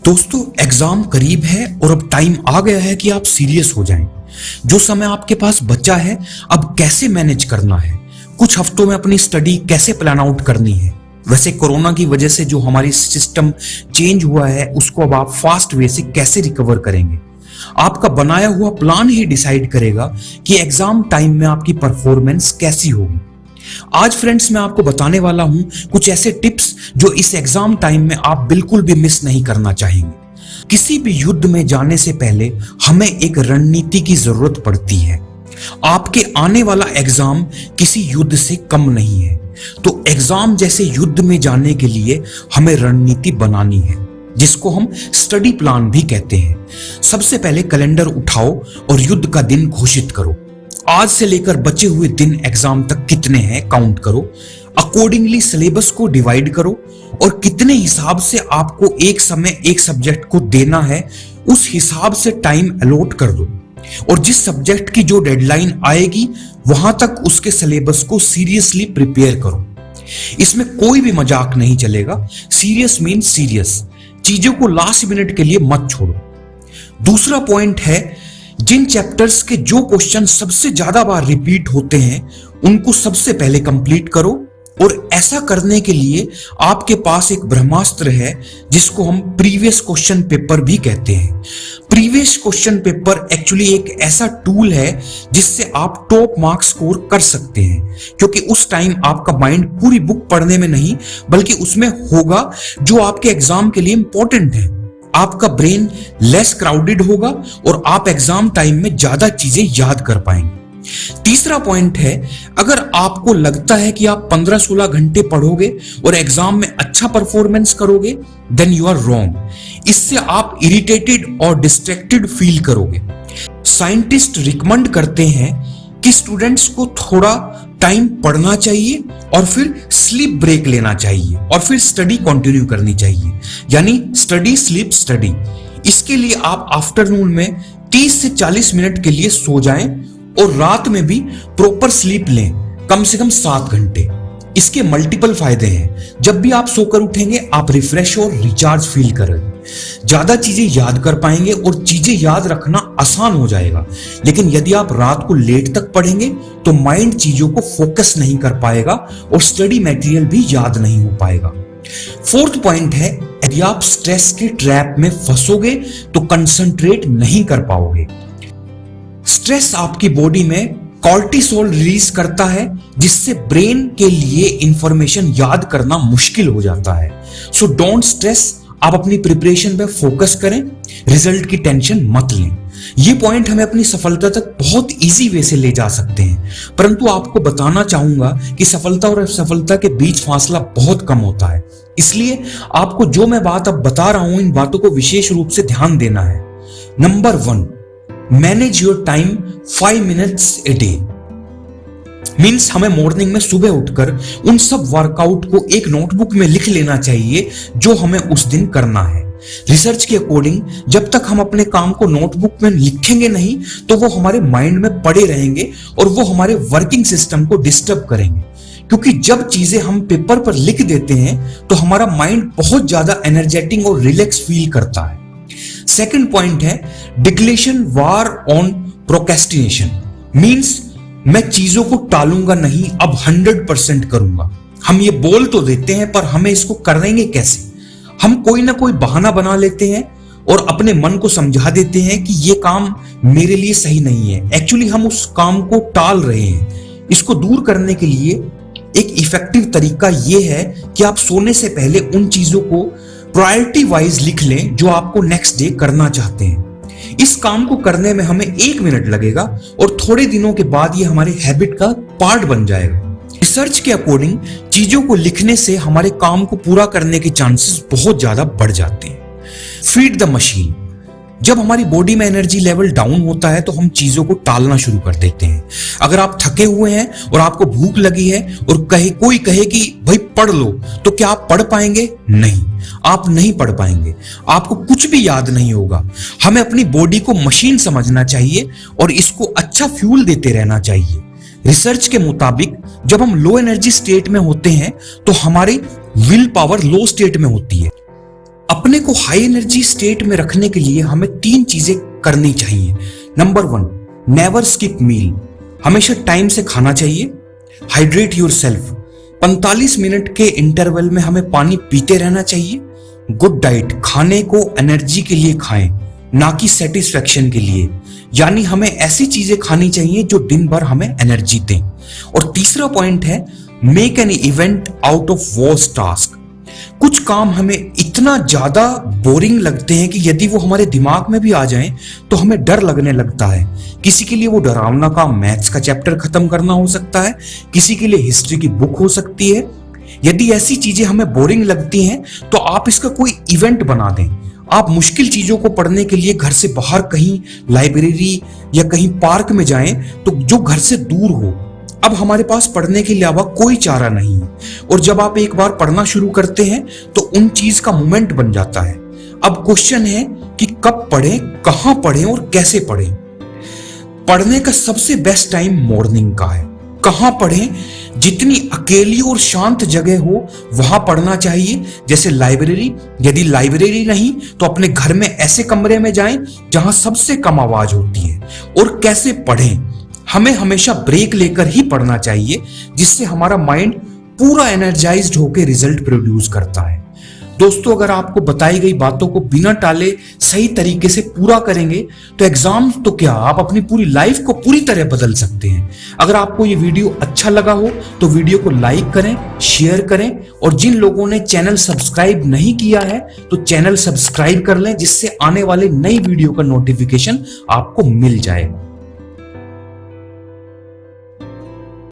दोस्तों एग्जाम करीब है और अब टाइम आ गया है कि आप सीरियस हो जाएं। जो समय आपके पास बचा है अब कैसे मैनेज करना है, कुछ हफ्तों में अपनी स्टडी कैसे प्लान आउट करनी है। वैसे कोरोना की वजह से जो हमारी सिस्टम चेंज हुआ है उसको अब आप फास्ट वे से कैसे रिकवर करेंगे। आपका बनाया हुआ प्लान ही डिसाइड करेगा कि एग्जाम टाइम में आपकी परफॉर्मेंस कैसी होगी। आज फ्रेंड्स मैं आपको बताने वाला हूं कुछ ऐसे टिप्स जो इस एग्जाम टाइम में आप बिल्कुल भी मिस नहीं करना चाहेंगे। किसी भी युद्ध में जाने से पहले हमें एक रणनीति की जरूरत पड़ती है। आपके आने वाला एग्जाम किसी युद्ध से कम नहीं है, तो एग्जाम जैसे युद्ध में जाने के लिए हमें रणनीति बनानी है, जिसको हम स्टडी प्लान भी कहते हैं। सबसे पहले कैलेंडर उठाओ और युद्ध का दिन घोषित करो। आज से लेकर बचे हुए दिन एग्जाम तक कितने हैं काउंट करो। अकॉर्डिंगली सिलेबस को डिवाइड करो और कितने हिसाब से आपको एक समय एक सब्जेक्ट को देना है उस हिसाब से टाइम अलॉट कर दो। और जिस सब्जेक्ट की जो डेडलाइन आएगी वहां तक उसके सिलेबस को सीरियसली प्रिपेयर करो। इसमें कोई भी मजाक नहीं चलेगा। Serious mean serious. चीजों को लास्ट मिनट के लिए मत छोड़ो। दूसरा पॉइंट है, जिन चैप्टर्स के जो क्वेश्चन सबसे ज्यादा बार रिपीट होते हैं उनको सबसे पहले कंप्लीट करो। और ऐसा करने के लिए आपके पास एक ब्रह्मास्त्र है जिसको हम प्रीवियस क्वेश्चन पेपर भी कहते हैं। प्रीवियस क्वेश्चन पेपर एक्चुअली एक ऐसा टूल है जिससे आप टॉप मार्क्स स्कोर कर सकते हैं, क्योंकि उस टाइम आपका माइंड पूरी बुक पढ़ने में नहीं बल्कि उसमें होगा जो आपके एग्जाम के लिए इंपॉर्टेंट है। आपका ब्रेन लेस क्राउडेड होगा और आप एग्जाम टाइम में ज्यादा चीजें याद कर पाएंगे। तीसरा पॉइंट है, अगर आपको लगता है कि आप 15-16 घंटे पढ़ोगे और एग्जाम में अच्छा परफॉर्मेंस करोगे, देन यू आर रॉन्ग। इससे आप इरिटेटेड और डिस्ट्रैक्टेड फील करोगे। साइंटिस्ट रिकमेंड करते हैं कि स्टूडेंट्स को थोड़ा टाइम पढ़ना चाहिए और फिर स्लीप ब्रेक लेना चाहिए और फिर स्टडी कंटिन्यू करनी चाहिए, यानी स्टडी स्लीप स्टडी। इसके लिए आप आफ्टरनून में 30 से 40 मिनट के लिए सो जाएं और रात में भी प्रॉपर स्लीप लें, कम से कम 7 घंटे। इसके मल्टीपल फायदे हैं। जब भी आप सोकर उठेंगे आप रिफ्रेश और रिचार्ज फील करेंगे, ज्यादा चीजें याद कर पाएंगे और चीजें याद रखना आसान हो जाएगा। लेकिन यदि आप रात को लेट तक पढ़ेंगे तो माइंड चीजों को फोकस नहीं कर पाएगा और स्टडी मटेरियल भी याद नहीं हो पाएगा। फोर्थ पॉइंट है, यदि आप स्ट्रेस के ट्रैप में फंसोगे तो कंसंट्रेट नहीं कर पाओगे। स्ट्रेस आपकी बॉडी में कॉर्टिसोल रिलीज करता है जिससे ब्रेन के लिए इंफॉर्मेशन याद करना मुश्किल हो जाता है। सो डोंट स्ट्रेस, आप अपनी प्रिपरेशन पे फोकस करें, रिजल्ट की टेंशन मत लें। ये पॉइंट हमें अपनी सफलता तक बहुत इजी वे से ले जा सकते हैं, परंतु आपको बताना चाहूंगा कि सफलता और असफलता के बीच फासला बहुत कम होता है। इसलिए आपको जो मैं बात अब बता रहा हूं इन बातों को विशेष रूप से ध्यान देना है। Number 1, manage your time 5 minutes a day. Means हमें मॉर्निंग में सुबह उठकर उन सब वर्कआउट को एक नोटबुक में लिख लेना चाहिए जो हमें उस दिन करना है। रिसर्च के अकॉर्डिंग जब तक हम अपने काम को नोटबुक में लिखेंगे नहीं तो वो हमारे माइंड में पड़े रहेंगे और वो हमारे वर्किंग सिस्टम को डिस्टर्ब करेंगे। क्योंकि जब चीजें हम पेपर पर लिख देते हैं तो हमारा माइंड बहुत ज्यादा एनर्जेटिक और रिलैक्स फील करता है। सेकंड पॉइंट है, declaration war on procrastination. Means मैं चीजों को टालूंगा नहीं, अब 100% करूंगा। हम ये बोल तो देते हैं पर हमें इसको करेंगे कैसे? हम कोई ना कोई बहाना बना लेते हैं और अपने मन को समझा देते हैं कि ये काम मेरे लिए सही नहीं है। एक्चुअली हम उस काम को टाल रहे हैं। इसको दूर करने के लिए एक इफेक्टिव तरीका यह है कि आप सोने से पहले उन चीजों को प्रायोरिटी वाइज लिख लें जो आपको नेक्स्ट डे करना चाहते हैं। इस काम को करने में हमें 1 मिनट लगेगा और थोड़े दिनों के बाद ये हमारे हैबिट का पार्ट बन जाएगा। रिसर्च के अकॉर्डिंग चीजों को लिखने से हमारे काम को पूरा करने के चांसेस बहुत ज्यादा बढ़ जाते हैं। Feed the machine. जब हमारी बॉडी में एनर्जी लेवल डाउन होता है तो हम चीजों को टालना शुरू कर देते हैं। अगर आप थके हुए हैं और आपको भूख लगी है और कोई कहे कि भाई पढ़ लो, तो क्या आप पढ़ पाएंगे? नहीं, आप नहीं पढ़ पाएंगे। आपको कुछ भी याद नहीं होगा। हमें अपनी बॉडी को मशीन समझना चाहिए और इसको अच्छा फ्यूल देते रहना चाहिए। रिसर्च के मुताबिक जब हम लो एनर्जी स्टेट में होते हैं तो हमारी विल पावर लो स्टेट में होती है। अपने को हाई एनर्जी स्टेट में रखने के लिए हमें 3 चीजें करनी चाहिए। नंबर 1, नेवर स्किप मील, हमेशा टाइम से खाना चाहिए। हाइड्रेट योरसेल्फ, 45 मिनट के इंटरवल में हमें पानी पीते रहना चाहिए। गुड डाइट, खाने को एनर्जी के लिए खाएं, ना कि सेटिस्फेक्शन के लिए, यानी हमें ऐसी चीजें खानी चाहिए जो दिन भर हमें एनर्जी दें। और तीसरा पॉइंट है, make an event out of worst task. कुछ काम हमें इतना ज्यादा बोरिंग लगते हैं कि यदि वो हमारे दिमाग में भी आ जाएं तो हमें डर लगने लगता है। किसी के लिए वो डरावना काम मैथ्स का चैप्टर खत्म करना हो सकता है, किसी के लिए हिस्ट्री की बुक हो सकती है। यदि ऐसी चीजें हमें बोरिंग लगती हैं तो आप इसका कोई इवेंट बना दें। आप मुश्किल चीजों को पढ़ने के लिए घर से बाहर कहीं लाइब्रेरी या कहीं पार्क में जाएं तो जो घर से दूर हो। अब हमारे पास पढ़ने के अलावा कोई चारा नहीं है, और जब आप एक बार पढ़ना शुरू करते हैं तो उन चीज का मोमेंट बन जाता है। अब क्वेश्चन है कि कब पढ़ें, कहां पढ़ें और कैसे पढ़ें। पढ़ने का सबसे बेस्ट टाइम मॉर्निंग का है। कहां पढ़ें? जितनी अकेली और शांत जगह हो वहां पढ़ना चाहिए, जैसे लाइब्रेरी। यदि लाइब्रेरी नहीं तो अपने घर में ऐसे कमरे में जाएं जहां सबसे कम आवाज होती है। और कैसे पढ़ें? हमें हमेशा ब्रेक लेकर ही पढ़ना चाहिए, जिससे हमारा माइंड पूरा एनर्जाइज्ड होकर रिजल्ट प्रोड्यूस करता है। दोस्तों, अगर आपको बताई गई बातों को बिना टाले सही तरीके से पूरा करेंगे तो एग्जाम तो क्या, आप अपनी पूरी लाइफ को पूरी तरह बदल सकते हैं। अगर आपको ये वीडियो अच्छा लगा हो तो वीडियो को लाइक करें, शेयर करें, और जिन लोगों ने चैनल सब्सक्राइब नहीं किया है तो चैनल सब्सक्राइब कर लें, जिससे आने वाले नई वीडियो का नोटिफिकेशन आपको मिल जाए।